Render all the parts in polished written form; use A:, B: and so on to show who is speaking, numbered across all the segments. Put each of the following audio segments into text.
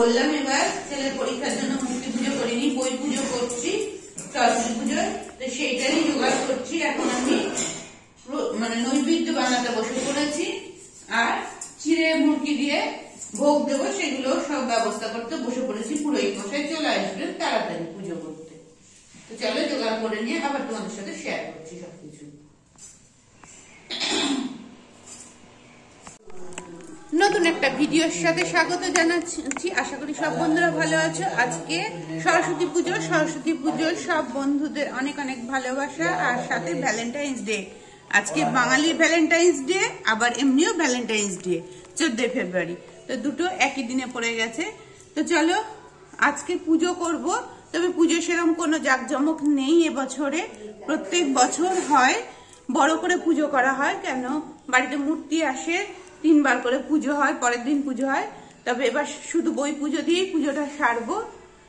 A: বললাম এবার ছেলের পরীক্ষার জন্য মূর্তি পুজো করিনি, বই পুজো করছি সরস্বতী পুজোয়। তো সেইটারই জোগাড় করছি। এখন আমি মানে নৈবেদ্য বানাতে বসে পড়েছি, আর চিড়ে মুরগি দিয়ে ভোগ দেবো, সেগুলো সব ব্যবস্থা করতে বসে পড়েছি। পুরোহিত মশাই চলে আসবেন তাড়াতাড়ি পুজো করতে। তো চলো জোগাড় করে নিয়ে আবার তোমাদের সাথে শেয়ার করছি সবকিছু। নতুন একটা ভিডিওর সাথে স্বাগত জানাচ্ছি। আশা করি সব বন্ধুরা ভালো আছো। আজকে সরস্বতী পুজোর সব বন্ধুদের অনেক অনেক ভালোবাসা, আর সাথে ভ্যালেন্টাইন্স ডে। আজকে বাঙালির ভ্যালেন্টাইন্স ডে, আবার এমনিও ভ্যালেন্টাইন্স ডে 14 ফেব্রুয়ারি। তো দুটো একই দিনে পড়ে গেছে। তো চলো আজকে পুজো করব। তবে পুজো সেরকম কোনো জাঁকজমক নেই এবছরে। প্রত্যেক বছর হয়, বড় করে পুজো করা হয়। কেন বাড়িতে মূর্তি আসে, 3 বার করে পুজো হয়, পরের দিন পুজো হয়। তবে এবার শুধু বই পুজো দিয়েই পুজোটা সারবো।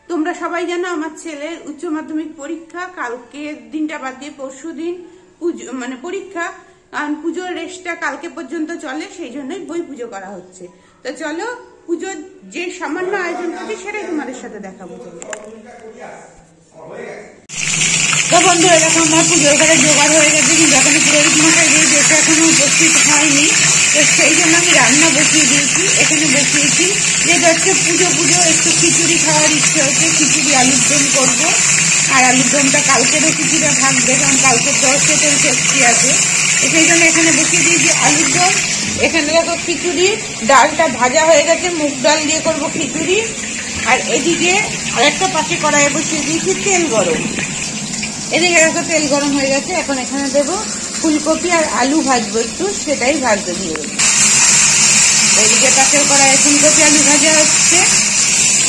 A: তোমরা সবাই জানো আমার ছেলের উচ্চ মাধ্যমিক পরীক্ষা, কালকে দিনটা বাদ দিয়ে পরশু দিন পুজো মানে পরীক্ষা। কারণ পুজোর রেস্টটা কালকে পর্যন্ত চলে, সেই জন্যই বই পুজো করা হচ্ছে। তো চলো পুজোর যে সামান্য আয়োজন করছি সেটাই তোমাদের সাথে দেখাবো। তো বন্ধুরা দেখো আমার পুজোর ঘরে জোগাড় হয়ে গেছে, কিন্তু এখনো পুরোহিত মশাই দিয়ে যেটা এখনো উপস্থিত হয়নি। তো সেই জন্য আমি রান্না বসিয়ে দিয়েছি। এখানে বসিয়েছি যেটা হচ্ছে পুজো একটু খিচুড়ি খাওয়ার ইচ্ছে হচ্ছে। খিচুড়ি আলুর দম করবো, আর আলুর দমটা কালকেরও কিছুটা থাকবে, কারণ কালকে তেল ষষ্ঠী আছে। তো সেই জন্য এখানে বসিয়ে দিয়েছি আলুর দম। এখানে দেখো খিচুড়ি, ডালটা ভাজা হয়ে গেছে, মুগ ডাল দিয়ে করবো খিচুড়ি। আর এদিকে আরেকটা পাশে কড়াইয়ে বসিয়ে দিয়েছি তেল গরম। এদিকে দেখো তেল গরম হয়ে গেছে। এখন এখানে দেবো ফুলকপি আর আলু ভাজবো একটু, সেটাই ভাজতে দিয়ে দেবো। এদিকে পাশের কড়াইয়ে ফুলকপি আলু ভাজা হচ্ছে,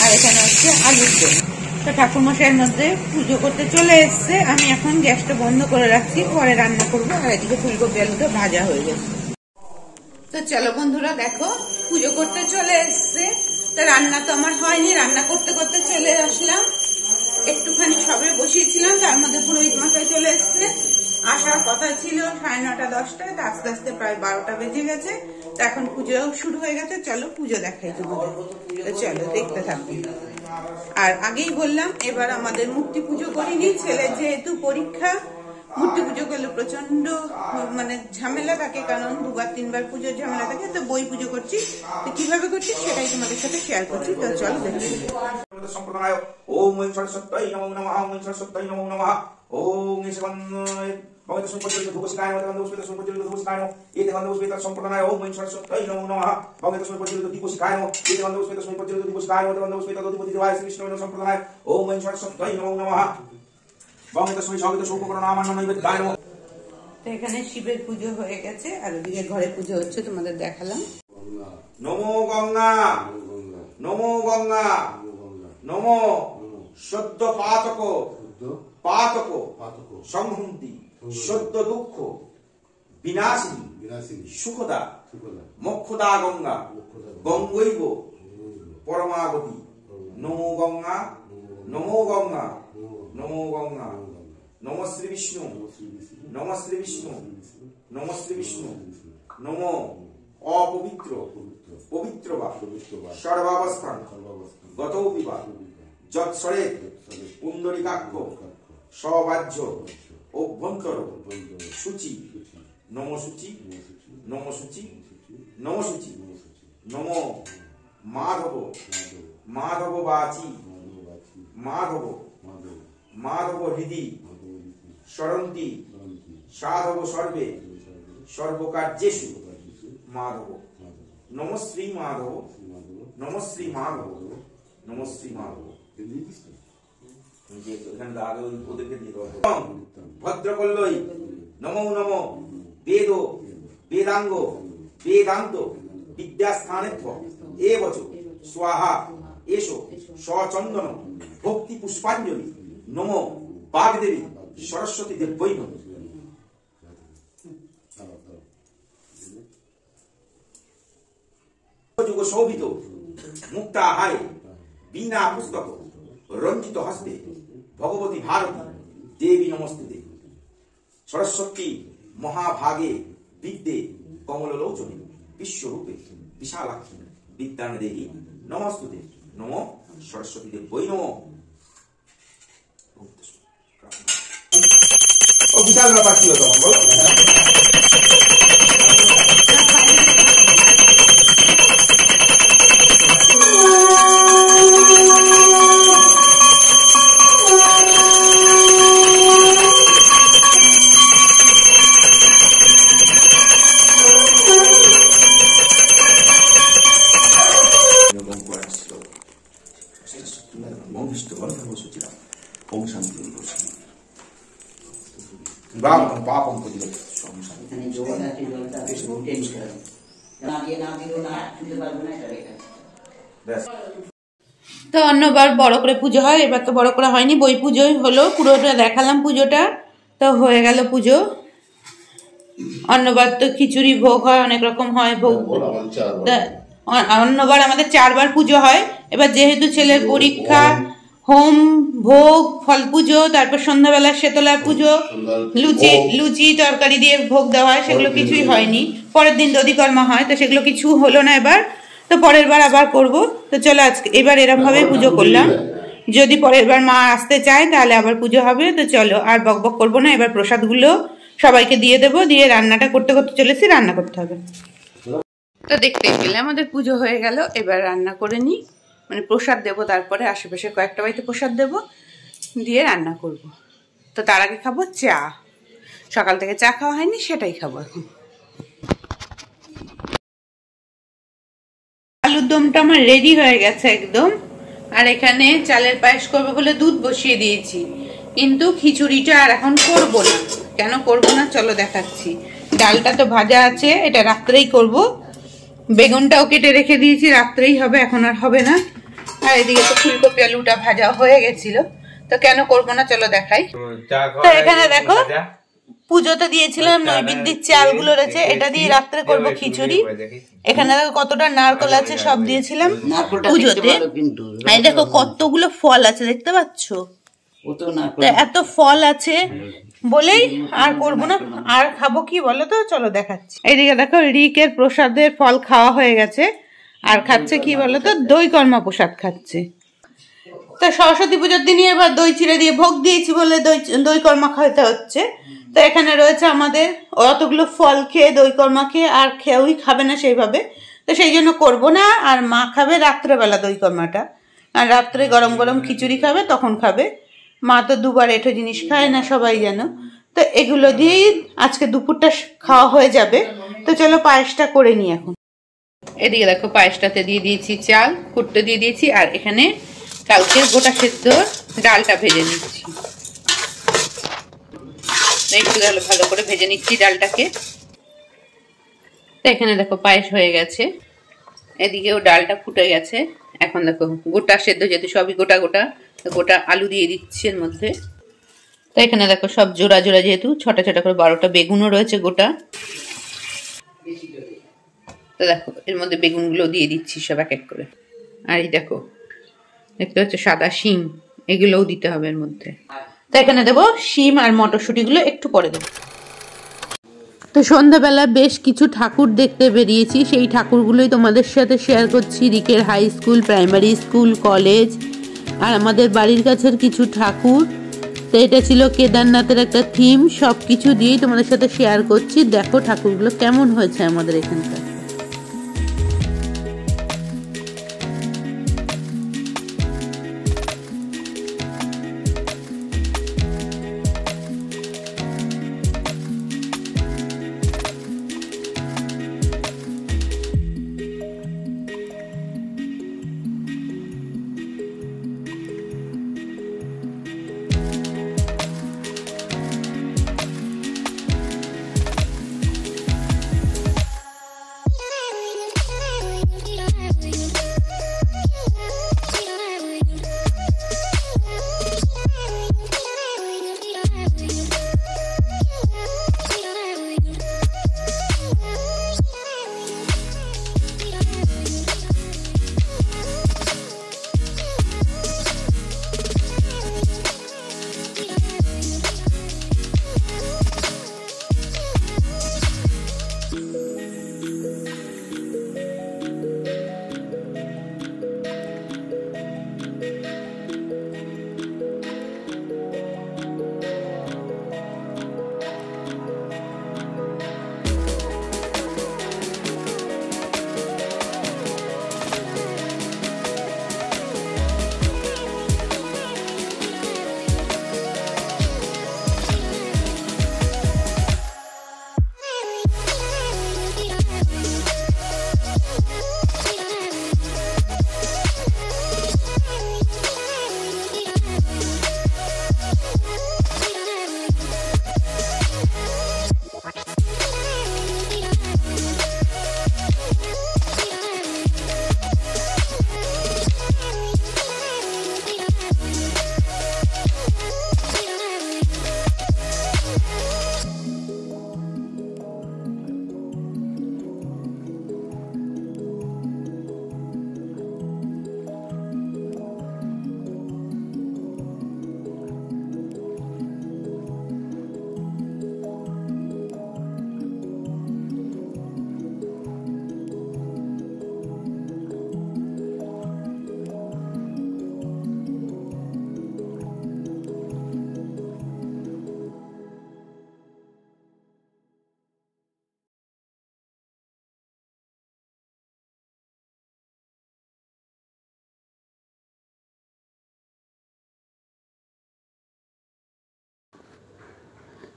A: আর এখানে হচ্ছে আলুর দম। তো ঠাকুরমশাইয়ের মধ্যে পুজো করতে চলে এসছে। আমি এখন গ্যাসটা বন্ধ করে রাখছি, পরে রান্না করবো। আর এদিকে ফুলকপি আলুটা ভাজা হয়ে গেছে। তো চলো বন্ধুরা দেখো পুজো করতে চলে এসছে। তো রান্না তো আমার হয়নি, রান্না করতে করতে চলে আসলাম। একটুখানি সবে বসিয়েছিলাম, তার মধ্যে পুরোহিত মশাই চলে এসছে। আসার কথা ছিল 9:30 10টায়, তো আস্তে আস্তে প্রায় 12টা বেজে গেছে। তো এখন পুজো শুরু হয়ে গেছে। চলো পুজো দেখাই তোমাদের। তো চলো দেখতে থাকো। আর আগেই বললাম এবার আমাদের মূর্তি পুজো করিনি, ছেলের যেহেতু পরীক্ষা। মূর্তি পুজো করলে প্রচন্ড মানে ঝামেলা থাকে, কারণ 2 বার 3 বার পুজোর ঝামেলা থাকে। তো বই পুজো করছি, তো কিভাবে করছি সেটাই তোমাদের সাথে শেয়ার করছি। তো চলো দেখি।
B: ওম সরস্বতী নমো নমঃ, ওম সরস্বতী নমো নমঃ, ওম ভগবতে সম্পর্কিত ধূপশিখায় নমঃ, ধূপশিখায় সম্পর্কিত ধূপশিখায় নমঃ, এতে ধূপশিখায় সম্পর্কনায় ওম সরস্বতী নমো নমঃ, ভগবতে সম্পর্কিত দীপশিখায় নমঃ, এতে ধূপশিখায় সম্পর্কিত দীপশিখায় নমঃ, ধূপশিখায় অধিপতি দেবায় শ্রীকৃষ্ণ সম্পর্কনায় ওম সরস্বতী নমো নমঃ, ভগবতে সহিত সৌকরণ আমান্য নৈবেদ্যায় নমঃ।
A: তো এখানে শিবের পুজো হয়ে গেছে, আর ওদিকে ঘরে পুজো হচ্ছে, তোমাদের দেখালাম।
B: নমো গঙ্গা, নমো গঙ্গা, নমো সদ্য পাতক পাতক সংহন্তি সদ্য দুঃখ বিনাশিনী সুখদা মোক্ষদা গঙ্গা গঙ্গৈব পরমাগতি। নমো গঙ্গা, নমো গঙ্গা, নমো গঙ্গা, নমঃ শ্রী বিষ্ণু, নমঃ শ্রী বিষ্ণু, নমঃ শ্রী বিষ্ণু, নমো অপবিত্র পবিত্র বা সর্বাবস্থান গতৌ বিবা যৎসরে পুণ্ডরিকাক্ষ সবাহ্য অভ্যন্তর সূচি। নম সূচি, নম সূচি, নম সূচি, নম মাধব, মাধব বাচি, মাধব, মাধব হৃদি সরন্তি সাধব সর্বে সর্বকার্যেষু মাধব। নম শ্রী মাধব, নম শ্রী মাধব, নম শ্রী মাধব। ভদ্রকল্লই নমো নমো বেদ বেদাঙ্গ বেদান্ত বিদ্যাস্থানেভ্য এবচ স্বাহা এষো সচন্দন ভক্তি পুষ্পাঞ্জলি নমো বাগদেবী সরস্বতী দেব্যৈ নমঃ। যুগ শোভিত মুক্তাহারে বীণা পুস্তক রঞ্জিত হস্তে ভগবতী ভারতী দেবী নমস্তুতে। সরস্বতী মহাভাগে বিদ্যে কমললোচনে বিশ্বরূপে বিশালাক্ষী বিদ্যাং দেহি নমস্তুতে। নমো সরস্বতী দেবৈ নমো। ও বিশাল ব্যাপার ছিল তখন, বলো।
A: তো অন্যবার বড় করে পুজো হয়, এবার তো বড় করে হয়নি, বই পুজোই হলো, পুরোটা দেখালাম পুজোটা। তো হয়ে গেল পুজো। অন্যবার তো খিচুড়ি ভোগ হয়, অনেক রকম হয় ভোগ। অন্যবার আমাদের 4 বার পুজো হয়। এবার যেহেতু ছেলের পরীক্ষা, হোম, ভোগ, ফল পুজো, তারপর সন্ধ্যাবেলা শেতলা পুজো, লুচি তরকারি দিয়ে ভোগ দেওয়া হয়, সেগুলো কিছুই হয়নি। পরের দিন দধিকর্মা হয়, তো সেগুলো কিছু হলো না এবার। তো পরের বার আবার করব। তো চলো আজকে এবার এরকম ভাবে পুজো করলাম। যদি পরের বার মা আসতে চায় তাহলে আবার পুজো হবে। তো চলো আর বক বক করবো না, এবার প্রসাদগুলো সবাইকে দিয়ে দেবো, দিয়ে রান্নাটা করতে করতে চলেছি, রান্না করতে হবে। তো দেখতে গেলে আমাদের পুজো হয়ে গেল, এবার রান্না করে নিই, মানে প্রসাদ দেবো, তারপরে আশেপাশে কয়েকটা বাড়িতে প্রসাদ দেবো, দিয়ে রান্না করব। তো তার আগে খাবো চা, সকাল থেকে চা খাওয়া হয়নি, সেটাই খাবো এখন। আলুর দমটা আমার রেডি হয়ে গেছে একদম। আর এখানে চালের পায়েস করবো বলে দুধ বসিয়ে দিয়েছি, কিন্তু খিচুড়িটা আর এখন করবো না। কেন করবো না চলো দেখাচ্ছি। ডালটা তো ভাজা আছে, এটা রাত্রেই করব। বেগুনটাও কেটে রেখে দিয়েছি, রাত্রেই হবে, এখন আর হবে না। আর এদিকে তো ফুলকপি আলুটা ভাজা হয়ে গেছিল, তো কেন করবো না চলো দেখাই। তো এখানে দেখো পুজোতে দিয়েছিলাম নৈবেদ্যের চালগুলো রয়েছে, এটা দিয়ে রাত্রে করব খিচুড়ি। এখানে দেখো কতটা নারকেল আছে, সব দিয়েছিলাম পুজোতে। এই দেখো কতগুলো ফল আছে, দেখতে পাচ্ছ? এত ফল আছে বলেই আর করবো না। আর খাবো কি বলো তো, চলো দেখাচ্ছি। এইদিকে দেখো রিকের প্রসাদের ফল খাওয়া হয়ে গেছে, আর খাচ্ছে কি বলো তো, দই কর্মা প্রসাদ খাচ্ছে। তো সরস্বতী পুজোর দিনই এবার দই চিড়ে দিয়ে ভোগ দিয়েছি বলে দই কর্মা খাইতে হচ্ছে। তো এখানে রয়েছে আমাদের অতগুলো ফল খেয়ে, দই কর্মা খেয়ে আর খেয়েই খাবে না সেইভাবে, তো সেই জন্য করবো না। আর মা খাবে রাত্রেবেলা দই কর্মাটা, আর রাত্রে গরম গরম খিচুড়ি খাবে, তখন খাবে। মা তো দুবার এঁঠো জিনিস খায় না, সবাই জানো। তো এগুলো দিয়েই আজকে দুপুরটা খাওয়া হয়ে যাবে। তো চলো পায়েসটা করে নিই এখন। এদিকে দেখো পায়েসটাতে দিয়ে দিয়েছি চাল, কুটতে দিয়ে দিয়েছি, আর এখানে কালকে গোটা সেদ্ধ ডালটা ভেজে নিচ্ছি। একটু ভালো করে ভেজে নিচ্ছি ডালটাকে। তো এখানে দেখো পায়েস হয়ে গেছে, এদিকেও ডালটা ফুটে গেছে। এখন দেখো গোটা সেদ্ধ, যেহেতু সবই গোটা গোটা, গোটা আলু দিয়ে দিচ্ছি এর মধ্যে। তো এখানে দেখো সব জোড়া জোড়া, যেহেতু ছোটা ছোটা করে 12টা বেগুনও রয়েছে গোটা। তো দেখো এর মধ্যে বেগুনগুলো দিয়ে দিচ্ছি সব এক এক করে। আর এই দেখো দেখতে হচ্ছে সাদা শিম, এগুলোও দিতে হবে এর মধ্যে। তো এখানে দেবো শিম আর মটরশুঁটিগুলো একটু পরে দেবো। তো সন্ধ্যাবেলা বেশ কিছু ঠাকুর দেখতে বেরিয়েছি, সেই ঠাকুরগুলোই তোমাদের সাথে শেয়ার করছি। রিকের high school, primary school, college, আর আমাদের বাড়ির কাছের কিছু ঠাকুর। তো এটা ছিল কেদারনাথের একটা থিম, সব কিছু দিয়েই তোমাদের সাথে শেয়ার করছি। দেখো ঠাকুরগুলো কেমন হয়েছে আমাদের এখানকার।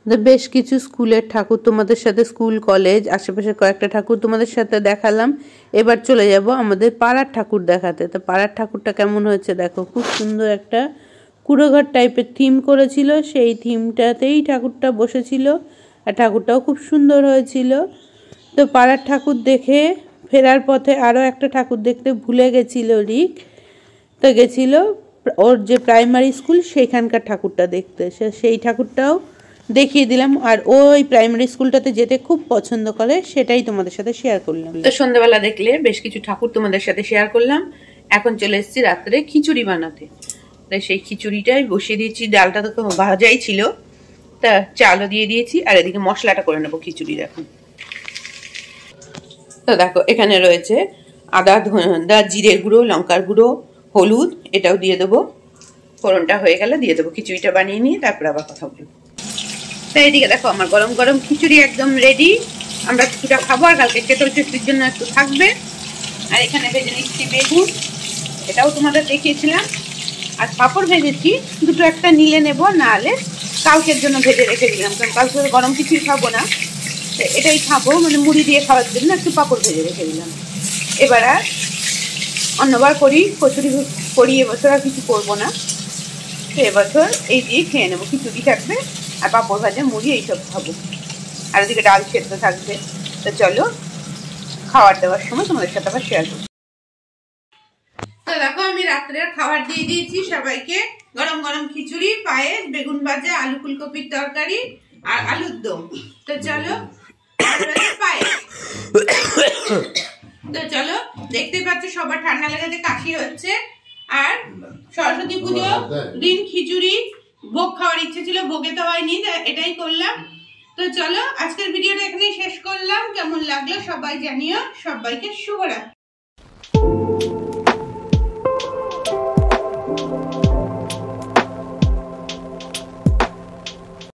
A: বেশ কিছু স্কুলের ঠাকুর তোমাদের সাথে, স্কুল কলেজ আশেপাশে কয়েকটা ঠাকুর তোমাদের সাথে দেখালাম। এবার চলে যাব আমাদের পাড়ার ঠাকুর দেখাতে। তো পাড়ার ঠাকুরটা কেমন হয়েছে দেখো, খুব সুন্দর একটা কুড়োঘর টাইপের থিম করেছিল, সেই থিমটাতেই ঠাকুরটা বসেছিল আর ঠাকুরটাও খুব সুন্দর হয়েছিল। তো পাড়ার ঠাকুর দেখে ফেরার পথে আরও একটা ঠাকুর দেখতে ভুলে গেছিল রিক, তো গেছিল ওর যে প্রাইমারি স্কুল সেইখানকার ঠাকুরটা দেখতে, সেই ঠাকুরটাও দেখিয়ে দিলাম। আর ওই প্রাইমারি স্কুলটাতে যেতে খুব পছন্দ করে, সেটাই তোমাদের সাথে শেয়ার করলাম। তো সন্ধ্যাবেলা দেখলে বেশ কিছু ঠাকুর তোমাদের সাথে শেয়ার করলাম। এখন চলে এসেছি রাত্রে খিচুড়ি বানাতে। তাই সেই খিচুড়িটাই বসিয়ে দিয়েছি, ডালটা তো ভাজাই ছিল, তা চালও দিয়ে দিয়েছি। আর এদিকে মশলাটা করে নেবো খিচুড়ির এখন। তো দেখো এখানে রয়েছে আদা, জিরের গুঁড়ো, লঙ্কার গুঁড়ো, হলুদ, এটাও দিয়ে দেবো। ফোড়নটা হয়ে গেলে দিয়ে দেবো। খিচুড়িটা বানিয়ে নিয়ে তারপর আবার কথা বলবো। তাই এদিকে দেখো আমার গরম গরম খিচুড়ি একদম রেডি। আমরা কিছুটা খাবো, আর কালকে কেটল চটনির জন্য একটু থাকবে। আর এখানে ভেজে নিচ্ছি বেগুন, এটাও তোমাদের দেখিয়েছিলাম। আর পাঁপড় ভেজেছি দুটো, একটা নিলে নেবো, না হলে কালকের জন্য ভেজে রেখে দিলাম, কারণ কালকে গরম কিছুই খাবো না, এটাই খাবো, মানে মুড়ি দিয়ে খাওয়ার জন্য একটু পাঁপড় ভেজে রেখে দিলাম। এবার আর অন্যবার করি কচুরি করি, এবছর আর কিছু করবো না। তো এবছর এই দিয়ে খেয়ে নেবো, খিচুড়ি থাকবে আর পাঁপড় ভাজা, মুড়ি এইসব খাবো। আর ওদিকে ডাল সেদ্ধ থাকবে। তো চলো খাবার দেওয়ার সময় তোমাদের সাথে আবার শেয়ার করবো। তো দেখো আমি রাত্রের খাবার দিয়ে দিয়েছি সবাইকে, গরম গরম খিচুড়ি, পায়েস, বেগুন ভাজা, আলু ফুলকপির তরকারি আর আলুর দম। তো চলো পায়েস। তো চলো, দেখতেই পাচ্ছ সবার ঠান্ডা লেগেছে, কাশি হচ্ছে। আর সরস্বতী পুজো দিন খিচুড়ি ভোগ খাওয়ার ইচ্ছে ছিল, ভোগে তো হয়নি, এটাই করলাম। তো চলো আজকের ভিডিওটা এখানেই শেষ করলাম। কেমন লাগলো সবাই জানিও। সবাইকে শুভরাত্রি।